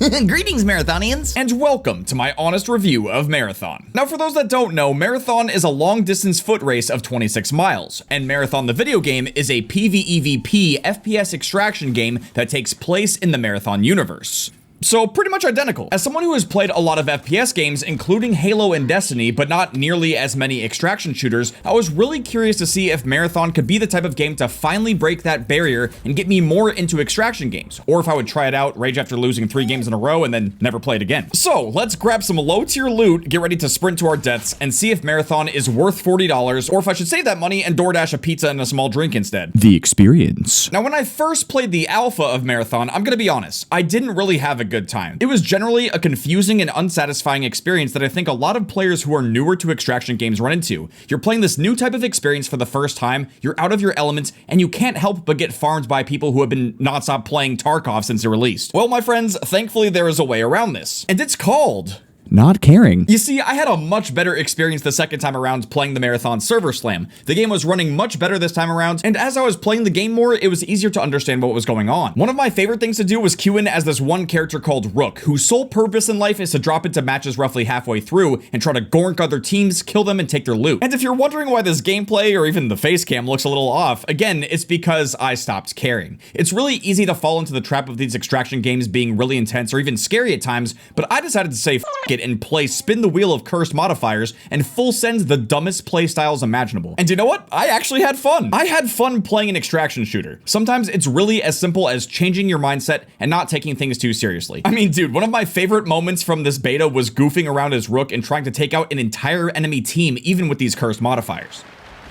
Greetings, Marathonians! And welcome to my honest review of Marathon. Now, for those that don't know, Marathon is a long-distance foot race of 26 miles, and Marathon the video game is a PvEvP FPS extraction game that takes place in the Marathon universe. So pretty much identical. As someone who has played a lot of FPS games, including Halo and Destiny, but not nearly as many extraction shooters, I was really curious to see if Marathon could be the type of game to finally break that barrier and get me more into extraction games, or if I would try it out, rage after losing 3 games in a row, and then never play it again. So let's grab some low-tier loot, get ready to sprint to our deaths, and see if Marathon is worth $40, or if I should save that money and DoorDash a pizza and a small drink instead. The experience. Now, when I first played the alpha of Marathon, I'm gonna be honest, I didn't really have a good time. It was generally a confusing and unsatisfying experience that I think a lot of players who are newer to extraction games run into. You're playing this new type of experience for the first time, you're out of your element, and you can't help but get farmed by people who have been nonstop playing Tarkov since it released. Well, my friends, thankfully there is a way around this. And it's called not caring. You see, I had a much better experience the second time around playing the Marathon server slam. The game was running much better this time around, and as I was playing the game more, it was easier to understand what was going on. One of my favorite things to do was queue in as this one character called Rook, whose sole purpose in life is to drop into matches roughly halfway through and try to gork other teams, kill them, and take their loot. And if you're wondering why this gameplay or even the face cam looks a little off, again, it's because I stopped caring. It's really easy to fall into the trap of these extraction games being really intense or even scary at times, but I decided to say f it and play Spin the Wheel of Cursed Modifiers and full send the dumbest playstyles imaginable. And you know what? I actually had fun. I had fun playing an extraction shooter. Sometimes it's really as simple as changing your mindset and not taking things too seriously. I mean, dude, one of my favorite moments from this beta was goofing around as Rook and trying to take out an entire enemy team, even with these cursed modifiers.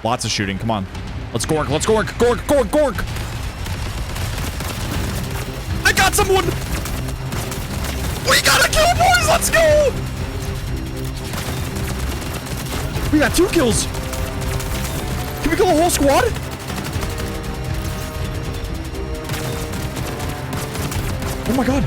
Lots of shooting, come on. Let's gork, let's gork, gork, gork, gork! I got someone! We gotta kill, boys, let's go! We got 2 kills! Can we kill a whole squad? Oh my god.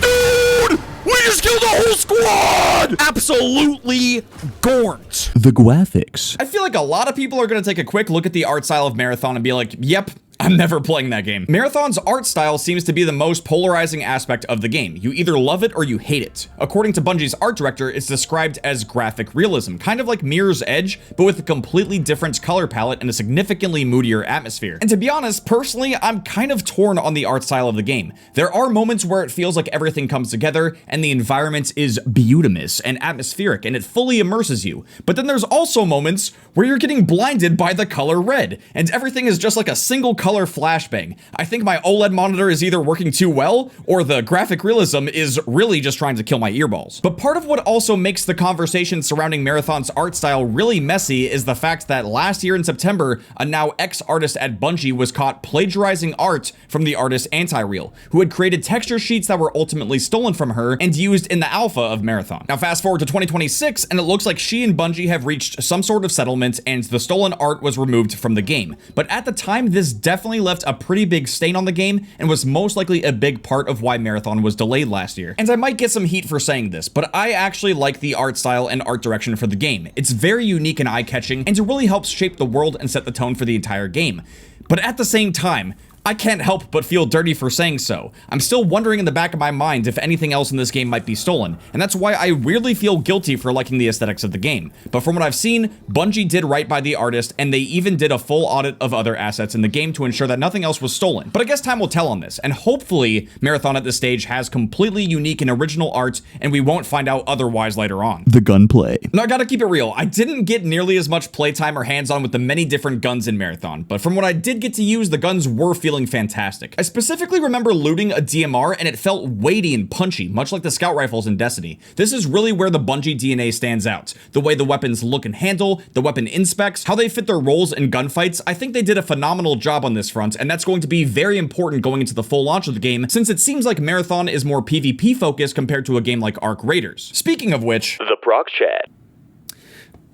Dude! We just killed a whole squad! Absolutely gorked. The graphics. I feel like a lot of people are gonna take a quick look at the art style of Marathon and be like, yep, I'm never playing that game. Marathon's art style seems to be the most polarizing aspect of the game. You either love it or you hate it. According to Bungie's art director, it's described as graphic realism, kind of like Mirror's Edge, but with a completely different color palette and a significantly moodier atmosphere. And to be honest, personally, I'm kind of torn on the art style of the game. There are moments where it feels like everything comes together and the environment is beautimous and atmospheric and it fully immerses you. But then there's also moments where you're getting blinded by the color red and everything is just like a single color flashbang. I think my OLED monitor is either working too well or the graphic realism is really just trying to kill my earballs. But part of what also makes the conversation surrounding Marathon's art style really messy is the fact that last year in September, a now ex-artist at Bungie was caught plagiarizing art from the artist Anti-Real, who had created texture sheets that were ultimately stolen from her and used in the alpha of Marathon. Now fast forward to 2026 and it looks like she and Bungie have reached some sort of settlement and the stolen art was removed from the game. But at the time, this definitely left a pretty big stain on the game and was most likely a big part of why Marathon was delayed last year. And I might get some heat for saying this, but I actually like the art style and art direction for the game. It's very unique and eye-catching, and it really helps shape the world and set the tone for the entire game. But at the same time, I can't help but feel dirty for saying so. I'm still wondering in the back of my mind if anything else in this game might be stolen, and that's why I weirdly feel guilty for liking the aesthetics of the game. But from what I've seen, Bungie did right by the artist, and they even did a full audit of other assets in the game to ensure that nothing else was stolen. But I guess time will tell on this, and hopefully Marathon at this stage has completely unique and original art, and we won't find out otherwise later on. The gunplay. Now I gotta keep it real, I didn't get nearly as much playtime or hands-on with the many different guns in Marathon, but from what I did get to use, the guns were feeling fantastic. I specifically remember looting a DMR and it felt weighty and punchy, much like the scout rifles in Destiny. This is really where the Bungie DNA stands out. The way the weapons look and handle, the weapon inspects, how they fit their roles in gunfights. I think they did a phenomenal job on this front, and that's going to be very important going into the full launch of the game, since it seems like Marathon is more PvP focused compared to a game like Arc Raiders. Speaking of which, the Proc Chat.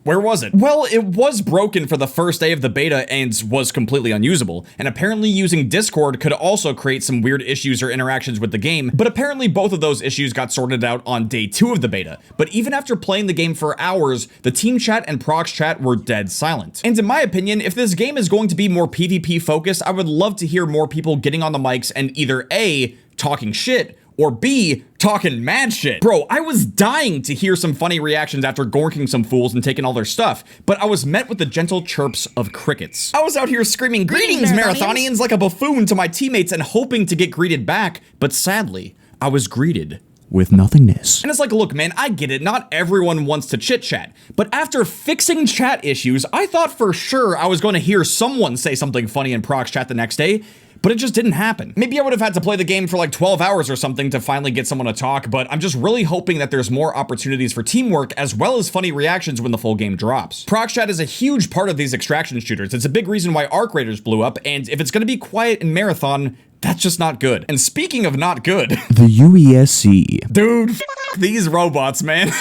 Where was it? Well, it was broken for the first day of the beta and was completely unusable, and apparently using Discord could also create some weird issues or interactions with the game, but apparently both of those issues got sorted out on day 2 of the beta. But even after playing the game for hours, the team chat and prox chat were dead silent. And in my opinion, if this game is going to be more PvP focused, I would love to hear more people getting on the mics and either A, talking shit, or B, talking mad shit. Bro, I was dying to hear some funny reactions after gorking some fools and taking all their stuff, but I was met with the gentle chirps of crickets. I was out here screaming, "Greetings, Marathonians," like a buffoon to my teammates and hoping to get greeted back, but sadly, I was greeted with nothingness. And it's like, look, man, I get it. Not everyone wants to chit chat, but after fixing chat issues, I thought for sure I was going to hear someone say something funny in prox chat the next day, but it just didn't happen. Maybe I would have had to play the game for like 12 hours or something to finally get someone to talk, but I'm just really hoping that there's more opportunities for teamwork as well as funny reactions when the full game drops. Prox chat is a huge part of these extraction shooters. It's a big reason why Arc Raiders blew up, and if it's gonna be quiet in Marathon, that's just not good. And speaking of not good, the UESC. Dude, these robots, man.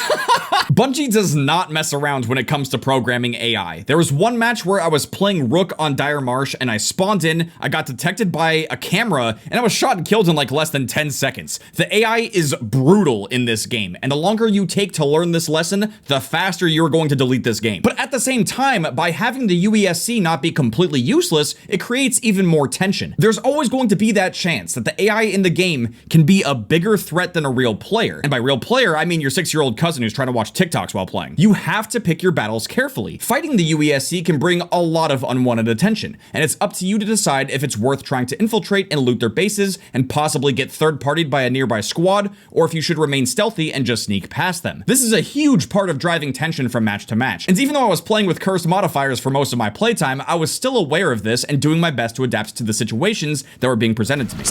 Bungie does not mess around when it comes to programming AI. There was one match where I was playing Rook on Dire Marsh and I spawned in, I got detected by a camera, and I was shot and killed in like less than 10 seconds. The AI is brutal in this game, and the longer you take to learn this lesson, the faster you're going to delete this game. But at the same time, by having the UESC not be completely useless, it creates even more tension. There's always going to be that chance that the AI in the game can be a bigger threat than a real player. And by real player, I mean your 6-year-old cousin who's trying to watch TikToks while playing. You have to pick your battles carefully. Fighting the UESC can bring a lot of unwanted attention, and it's up to you to decide if it's worth trying to infiltrate and loot their bases and possibly get third-partied by a nearby squad, or if you should remain stealthy and just sneak past them. This is a huge part of driving tension from match to match. And even though I was playing with cursed modifiers for most of my playtime, I was still aware of this and doing my best to adapt to the situations that were being presented to me.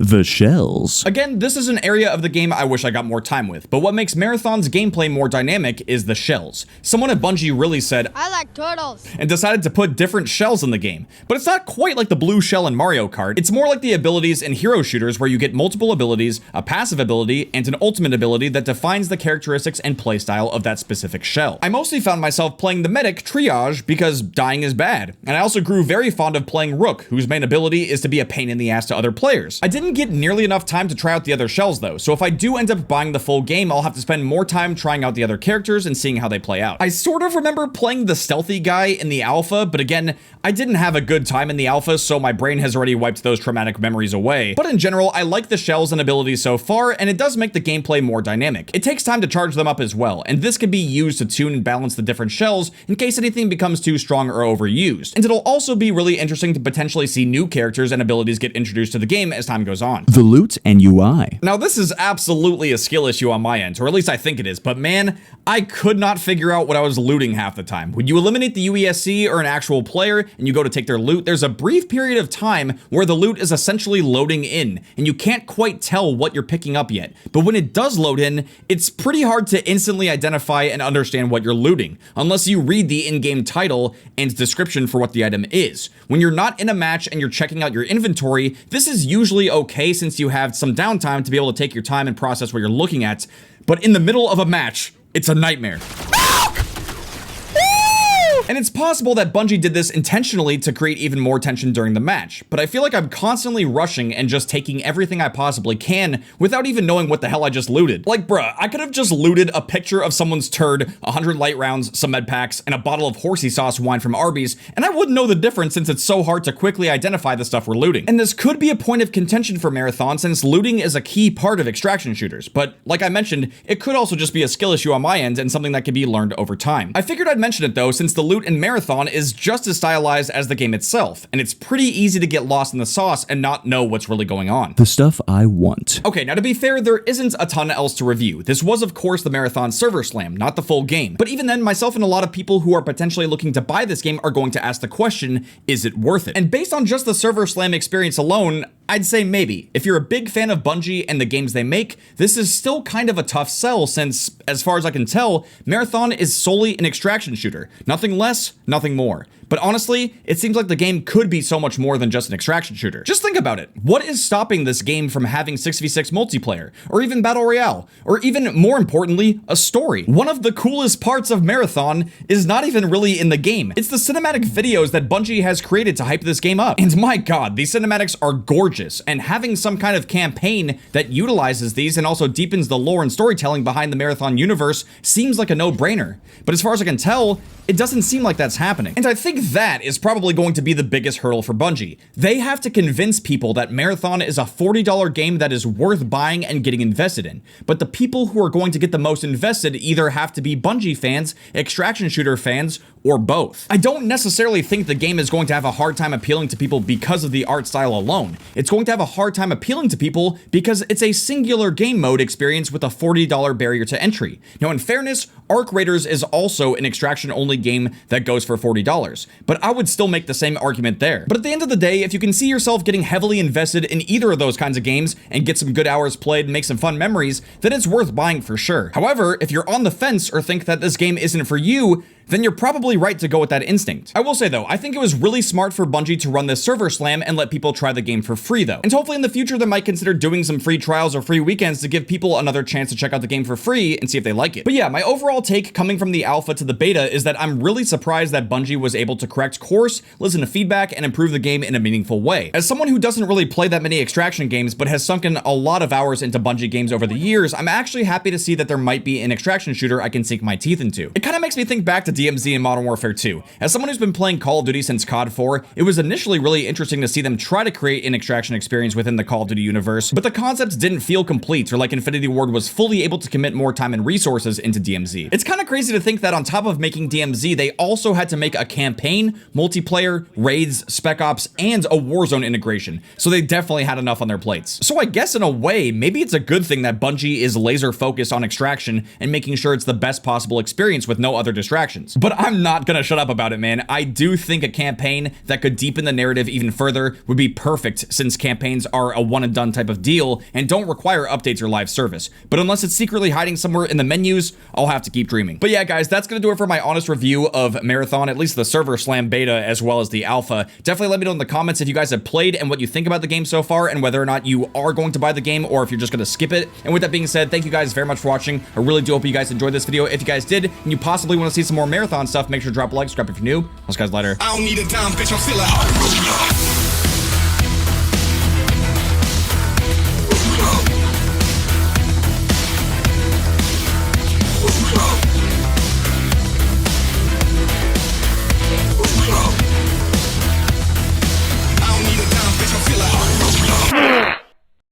The shells. Again, this is an area of the game I wish I got more time with, but what makes Marathon's gameplay more dynamic is the shells. Someone at Bungie really said, "I like turtles," and decided to put different shells in the game. But it's not quite like the blue shell in Mario Kart. It's more like the abilities in hero shooters where you get multiple abilities, a passive ability, and an ultimate ability that defines the characteristics and playstyle of that specific shell. I mostly found myself playing the medic Triage because dying is bad, and I also grew very fond of playing Rook, whose main ability is to be a pain in the ass to other players. I didn't get nearly enough time to try out the other shells though, so if I do end up buying the full game, I'll have to spend more time trying out the other characters and seeing how they play out. I sort of remember playing the stealthy guy in the alpha, but again, I didn't have a good time in the alpha, so my brain has already wiped those traumatic memories away. But in general, I like the shells and abilities so far, and it does make the gameplay more dynamic. It takes time to charge them up as well, and this can be used to tune and balance the different shells in case anything becomes too strong or overused. And it'll also be really interesting to potentially see new characters and abilities get introduced to the game as time goes on. The loot and UI. Now this is absolutely a skill issue on my end, or at least I think it is, but man, I could not figure out what I was looting half the time. When you eliminate the UESC or an actual player and you go to take their loot, there's a brief period of time where the loot is essentially loading in, and you can't quite tell what you're picking up yet. But when it does load in, it's pretty hard to instantly identify and understand what you're looting, unless you read the in-game title and description for what the item is. When you're not in a match and you're checking out your inventory, this is usually okay since you have some downtime to be able to take your time and process what you're looking at, but in the middle of a match, it's a nightmare. And it's possible that Bungie did this intentionally to create even more tension during the match, but I feel like I'm constantly rushing and just taking everything I possibly can without even knowing what the hell I just looted. Like, bruh, I could have just looted a picture of someone's turd, 100 light rounds, some med packs, and a bottle of horsey sauce wine from Arby's, and I wouldn't know the difference since it's so hard to quickly identify the stuff we're looting. And this could be a point of contention for Marathon since looting is a key part of extraction shooters, but like I mentioned, it could also just be a skill issue on my end and something that can be learned over time. I figured I'd mention it though, since the loot in Marathon is just as stylized as the game itself, and it's pretty easy to get lost in the sauce and not know what's really going on. The stuff I want. Okay, now to be fair, there isn't a ton else to review. This was of course the Marathon server slam, not the full game. But even then, myself and a lot of people who are potentially looking to buy this game are going to ask the question, is it worth it? And based on just the server slam experience alone, I'd say maybe. If you're a big fan of Bungie and the games they make, this is still kind of a tough sell since, as far as I can tell, Marathon is solely an extraction shooter. Nothing less, nothing more. But honestly, it seems like the game could be so much more than just an extraction shooter. Just think about it. What is stopping this game from having 6v6 multiplayer, or even Battle Royale, or even more importantly, a story? One of the coolest parts of Marathon is not even really in the game. It's the cinematic videos that Bungie has created to hype this game up. And my god, these cinematics are gorgeous, and having some kind of campaign that utilizes these and also deepens the lore and storytelling behind the Marathon universe seems like a no-brainer. But as far as I can tell, it doesn't seem like that's happening. And I think that is probably going to be the biggest hurdle for Bungie. They have to convince people that Marathon is a $40 game that is worth buying and getting invested in. But the people who are going to get the most invested either have to be Bungie fans, extraction shooter fans, or both. I don't necessarily think the game is going to have a hard time appealing to people because of the art style alone. It's going to have a hard time appealing to people because it's a singular game mode experience with a $40 barrier to entry. Now, in fairness, Arc Raiders is also an extraction-only game that goes for $40, but I would still make the same argument there. But at the end of the day, if you can see yourself getting heavily invested in either of those kinds of games and get some good hours played and make some fun memories, then it's worth buying for sure. However, if you're on the fence or think that this game isn't for you, then you're probably right to go with that instinct. I will say though, I think it was really smart for Bungie to run this server slam and let people try the game for free though. And hopefully in the future they might consider doing some free trials or free weekends to give people another chance to check out the game for free and see if they like it. But yeah, my overall take coming from the alpha to the beta is that I'm really surprised that Bungie was able to correct course, listen to feedback, and improve the game in a meaningful way. As someone who doesn't really play that many extraction games but has sunk in a lot of hours into Bungie games over the years, I'm actually happy to see that there might be an extraction shooter I can sink my teeth into. It kind of makes me think back to DMZ and Modern Warfare 2. As someone who's been playing Call of Duty since COD 4, it was initially really interesting to see them try to create an extraction experience within the Call of Duty universe, but the concepts didn't feel complete or like Infinity Ward was fully able to commit more time and resources into DMZ. It's kind of crazy to think that on top of making DMZ, they also had to make a campaign, multiplayer, raids, spec ops, and a Warzone integration, so they definitely had enough on their plates. So I guess in a way, maybe it's a good thing that Bungie is laser focused on extraction and making sure it's the best possible experience with no other distractions. But I'm not gonna shut up about it, man. I do think a campaign that could deepen the narrative even further would be perfect, since campaigns are a one and done type of deal and don't require updates or live service. But unless it's secretly hiding somewhere in the menus, I'll have to keep dreaming. But yeah, guys, that's gonna do it for my honest review of Marathon, at least the server slam beta as well as the alpha. Definitely let me know in the comments if you guys have played and what you think about the game so far, and whether or not you are going to buy the game or if you're just gonna skip it. And with that being said, thank you guys very much for watching. I really do hope you guys enjoyed this video. If you guys did and you possibly want to see some more Marathon stuff, make sure to drop a like, subscribe if you're new. I'll see you guys later. I don't need a dime, bitch, I'm still a